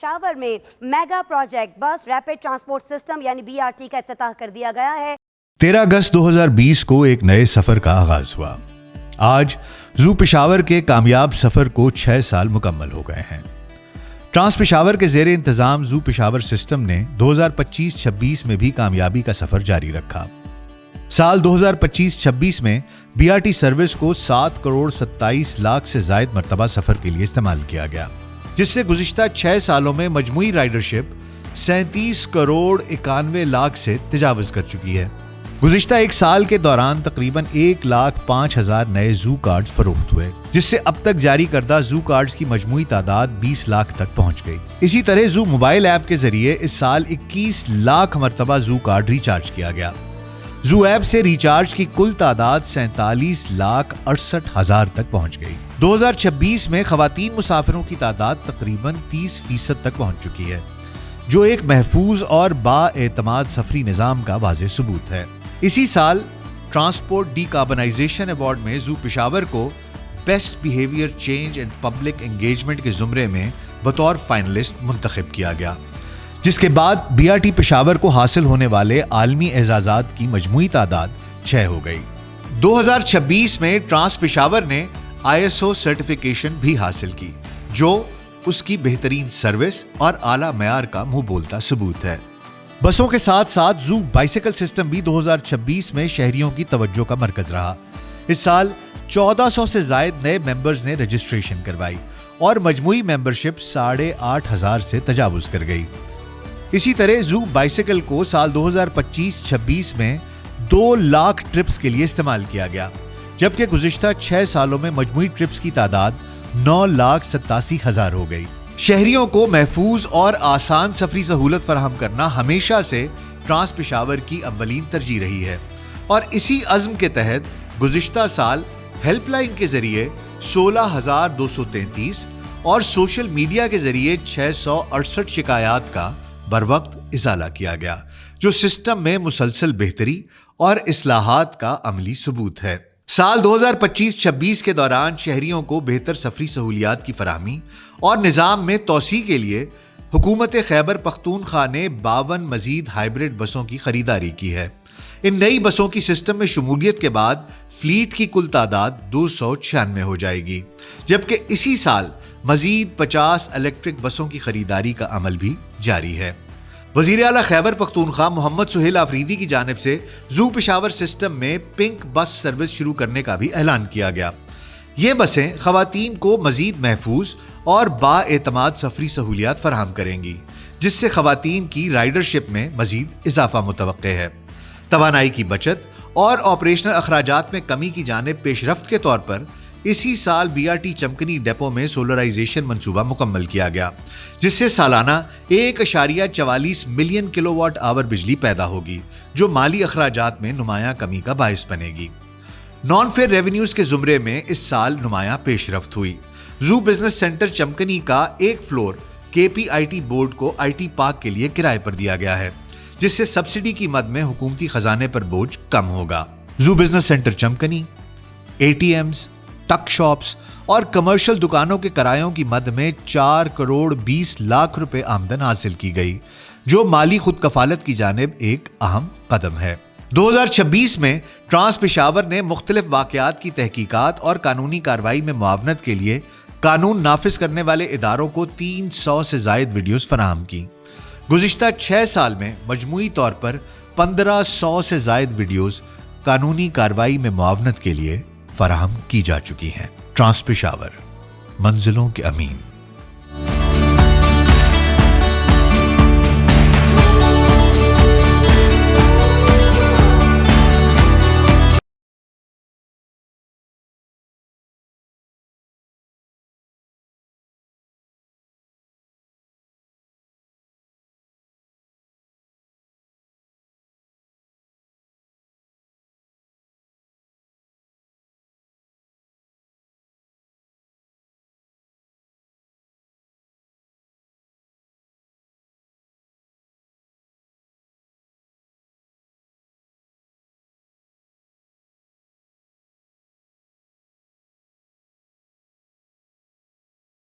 پشاور میں mega project بس rapid transport system یعنی BRT کا افتتاح کر دیا گیا ہے۔ 13 اگست 2020 کو ایک نئے سفر کا آغاز ہوا۔ آج زو پشاور کے کامیاب سفر کو 6 سال مکمل ہو گئے ہیں۔ ٹرانس پشاور کے زیر انتظام زو پشاور سسٹم نے 2025-26 میں بھی کامیابی کا سفر جاری رکھا۔ سال 2025-26 میں BRT سروس کو 7 کروڑ 27 لاکھ سے زائد مرتبہ سفر کے لیے استعمال کیا گیا، جس سے گزشتہ 6 سالوں میں مجموعی رائڈرشپ 37 کروڑ 91 لاکھ سے تجاوز کر چکی ہے۔ گزشتہ ایک سال کے دوران تقریباً 1,05,000 نئے زو کارڈز فروخت ہوئے، جس سے اب تک جاری کردہ زو کارڈز کی مجموعی تعداد 20 لاکھ تک پہنچ گئی۔ اسی طرح زو موبائل ایپ کے ذریعے اس سال 21 لاکھ مرتبہ زو کارڈ ریچارج کیا گیا۔ زو ایپ سے ریچارج کی کل تعداد 47,68,000 تک پہنچ گئی۔ 2026 میں خواتین مسافروں کی تعداد تقریباً 30% تک پہنچ چکی ہے، جو ایک محفوظ اور با اعتماد سفری نظام کا واضح ثبوت ہے۔ اسی سال ٹرانسپورٹ ڈی کاربنائزیشن ایوارڈ میں زو پشاور کو best behaviour change and public engagement کے زمرے میں بطور فائنلسٹ منتخب کیا گیا، جس کے بعد BRT پشاور کو حاصل ہونے والے عالمی اعزازات کی مجموعی تعداد 6 ہو گئی۔ 2026 میں ٹرانس پشاور نے ISO سرٹیفیکیشن بھی حاصل کی، جو اس کی بہترین سروس اور اعلیٰ معیار کا منہ بولتا ثبوت ہے۔ بسوں کے ساتھ ساتھ زو بائسیکل سسٹم بھی 2026 میں شہریوں کی توجہ کا مرکز رہا۔ اس سال 1400 سے زائد نئے ممبرز نے رجسٹریشن کروائی اور مجموعی ممبرشپ 8,500 سے تجاوز کر گئی۔ اسی طرح زو بائسیکل کو سال 2025-26 میں 2 لاکھ ٹرپس کے لیے استعمال کیا گیا، جبکہ گزشتہ 6 سالوں میں مجموعی ٹرپس کی تعداد 9,87,000 ہو گئی۔ شہریوں کو محفوظ اور آسان سفری سہولت فراہم کرنا ہمیشہ سے ٹرانس پشاور کی اولین ترجیح رہی ہے، اور اسی عزم کے تحت گزشتہ سال ہیلپ لائن کے ذریعے 16,233 اور سوشل میڈیا کے ذریعے 668 شکایات کا بروقت ازالہ کیا گیا، جو سسٹم میں مسلسل بہتری اور اصلاحات کا عملی ثبوت ہے۔ سال 2025-26 کے دوران شہریوں کو بہتر سفری سہولیات کی فراہمی اور نظام میں توسیع کے لیے حکومت خیبر پختونخوا نے 52 مزید ہائبرڈ بسوں کی خریداری کی ہے۔ ان نئی بسوں کی سسٹم میں شمولیت کے بعد فلیٹ کی کل تعداد 296 ہو جائے گی، جبکہ اسی سال مزید 50 الیکٹرک بسوں کی خریداری کا عمل بھی جاری ہے۔ وزیر اعلیٰ خیبر پختونخوا محمد سہیل آفریدی کی جانب سے زو پشاور سسٹم میں پنک بس سروس شروع کرنے کا بھی اعلان کیا گیا۔ یہ بسیں خواتین کو مزید محفوظ اور با اعتماد سفری سہولیات فراہم کریں گی، جس سے خواتین کی رائڈرشپ میں مزید اضافہ متوقع ہے۔ توانائی کی بچت اور آپریشنل اخراجات میں کمی کی جانب پیش رفت کے طور پر اسی سال BRT چمکنی ڈیپو میں سولرائزیشن منصوبہ مکمل کیا گیا، جس سے سالانہ 1.44 ملین کلو واٹ آور بجلی پیدا ہوگی، جو مالی اخراجات میں نمایاں کمی کا باعث بنے گی۔ نان فیئر ریونیوز کے زمرے میں اس سال نمایاں پیش رفت ہوئی۔ زو بزنس سینٹر چمکنی کا ایک فلور KPIT بورڈ کو IT پارک کے لیے کرائے پر دیا گیا ہے، جس سے سبسڈی کی مد میں حکومتی خزانے پر بوجھ کم ہوگا۔ زو بزنس سینٹر چمکنی ATMs، ٹک شاپس اور کمرشل دکانوں کے کرایوں کی مد میں 4 کروڑ 20 لاکھ روپے آمدن حاصل کی گئی، جو مالی خود کفالت کی جانب ایک اہم قدم ہے۔ 2026 میں ٹرانس پشاور نے مختلف واقعات کی تحقیقات اور قانونی کارروائی میں معاونت کے لیے قانون نافذ کرنے والے اداروں کو 300 سے زائد ویڈیوز فراہم کی۔ گزشتہ 6 سال میں مجموعی طور پر 1500 سے زائد ویڈیوز قانونی کارروائی میں معاونت کے لیے فراہم کی جا چکی ہیں۔ ٹرانس پشاور، منزلوں کے امین۔